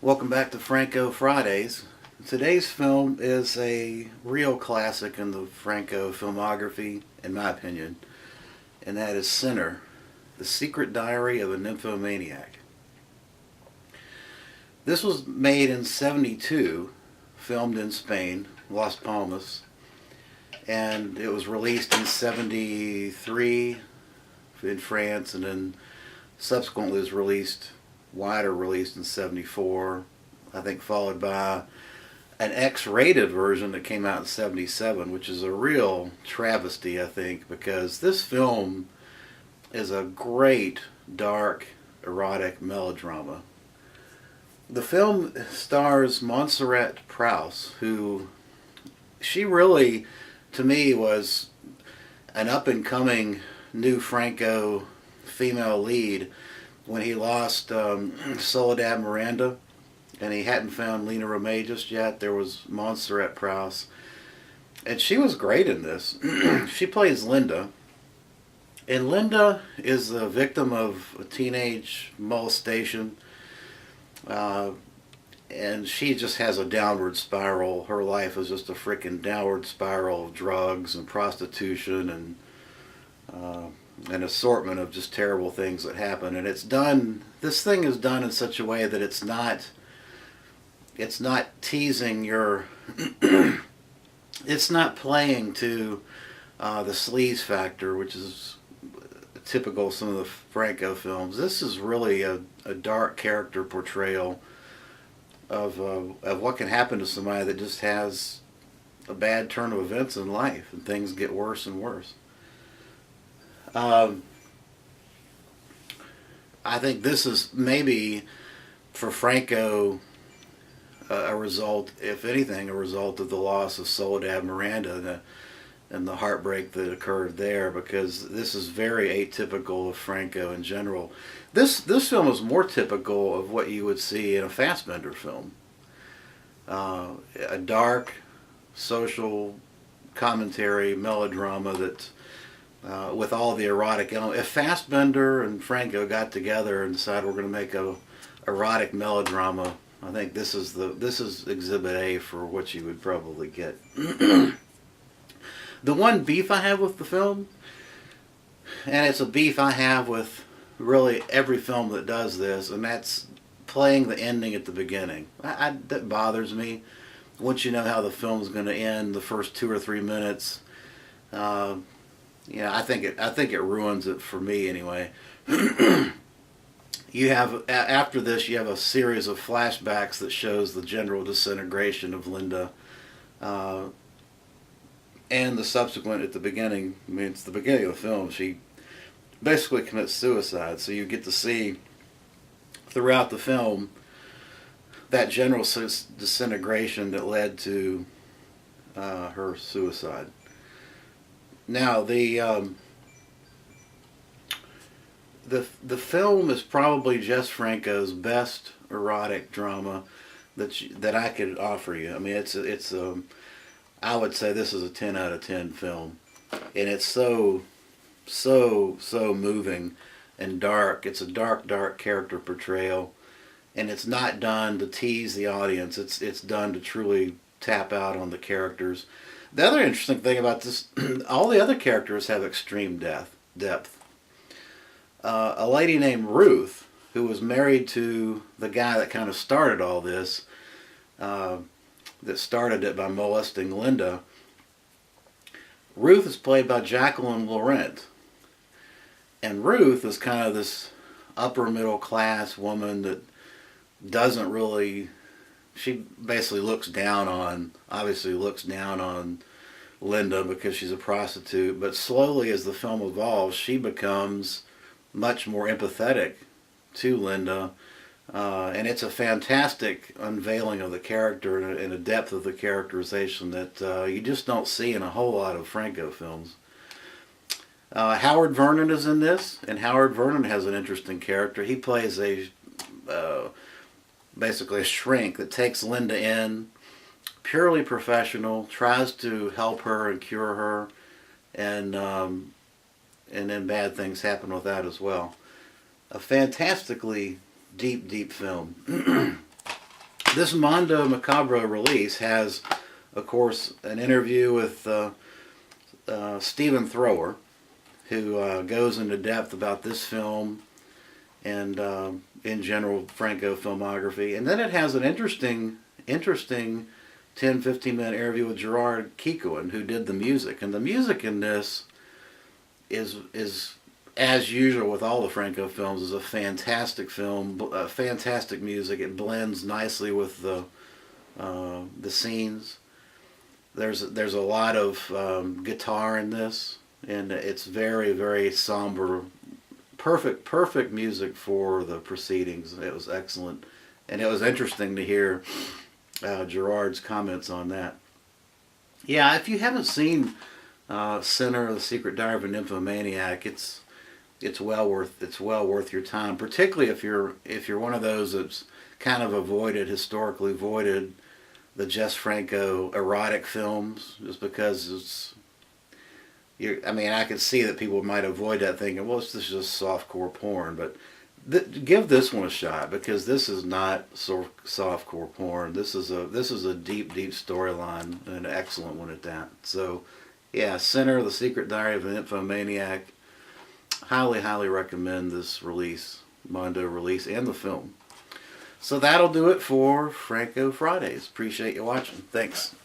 Welcome back to Franco Fridays. Today's film is a real classic in the Franco filmography, in my opinion, and that is Sinner, The Secret Diary of a Nymphomaniac. This was made in '72, filmed in Spain, Las Palmas, and it was released in '73 in France, and then subsequently was wider released in '74, I think, followed by an X-rated version that came out in '77, which is a real travesty, I think, because this film is a great, dark, erotic melodrama. The film stars Montserrat Prowse, who, she really, to me, was an up-and-coming new Franco female lead when he lost Soledad Miranda, and he hadn't found Lena Romay just yet. There was Montserrat Prowse, and she was great in this. She plays Linda, and Linda is the victim of a teenage molestation, and she just has a downward spiral. Her life is just a freaking downward spiral of drugs and prostitution and an assortment of just terrible things that happen. And this thing is done in such a way that it's not teasing your it's not playing to the sleaze factor, which is typical of some of the Franco films. This is really a dark character portrayal of what can happen to somebody that just has a bad turn of events in life, and things get worse and worse. I think this is maybe, for Franco, a result, if anything, a result of the loss of Soledad Miranda and the heartbreak that occurred there, because this is very atypical of Franco in general. This film is more typical of what you would see in a Fassbinder film. A dark social commentary melodrama that with all the erotic elements. If Fassbinder and Franco got together and decided we're going to make a erotic melodrama, I think this is Exhibit A for what you would probably get. The one beef I have with the film, and it's a beef I have with really every film that does this, and that's playing the ending at the beginning. That bothers me. Once you know how the film's going to end, the first 2 or 3 minutes, I think it ruins it for me anyway. You have, after this, you have a series of flashbacks that shows the general disintegration of Linda, and the subsequent at the beginning. I mean, it's the beginning of the film. She basically commits suicide, so you get to see throughout the film that general disintegration that led to her suicide. Now, the film is probably just Franco's best erotic drama that I could offer you. I mean, I would say this is a 10 out of 10 film, and it's so moving and dark. It's a dark character portrayal, and it's not done to tease the audience. It's done to truly tap out on the characters. The other interesting thing about this, all the other characters have extreme depth. A lady named Ruth, who was married to the guy that kind of started all this, that started it by molesting Linda. Ruth is played by Jacqueline Laurent. And Ruth is kind of this upper middle class woman that doesn't really, she basically obviously looks down on Linda because she's a prostitute, but slowly as the film evolves, she becomes much more empathetic to Linda, and it's a fantastic unveiling of the character and a depth of the characterization that you just don't see in a whole lot of Franco films. Howard Vernon is in this, and Howard Vernon has an interesting character. He plays basically a shrink that takes Linda in, purely professional, tries to help her and cure her, and then bad things happen with that as well. A fantastically deep film. This Mondo Macabro release has, of course, an interview with Stephen Thrower, who goes into depth about this film and in general Franco filmography. And then it has an interesting 10-15 minute interview with Gerard Kikoen, who did the music. And the music in this is as usual with all the Franco films, is a fantastic film, fantastic music. It blends nicely with the scenes. There's a lot of guitar in this, and it's very, very somber. Perfect music for the proceedings. It was excellent, and it was interesting to hear Gerard's comments on that. Yeah, if you haven't seen Center of the Secret Diary of a Nymphomaniac, it's well worth your time. Particularly if you're one of those that's kind of historically avoided the Jess Franco erotic films, just because I mean, I could see that people might avoid that thinking, well, this is just softcore porn, but give this one a shot, because this is not softcore porn. This is a deep storyline, and an excellent one at that. So, yeah, Center of the Secret Diary of a Nymphomaniac. Highly recommend this release, Mondo release, and the film. So that'll do it for Franco Fridays. Appreciate you watching. Thanks.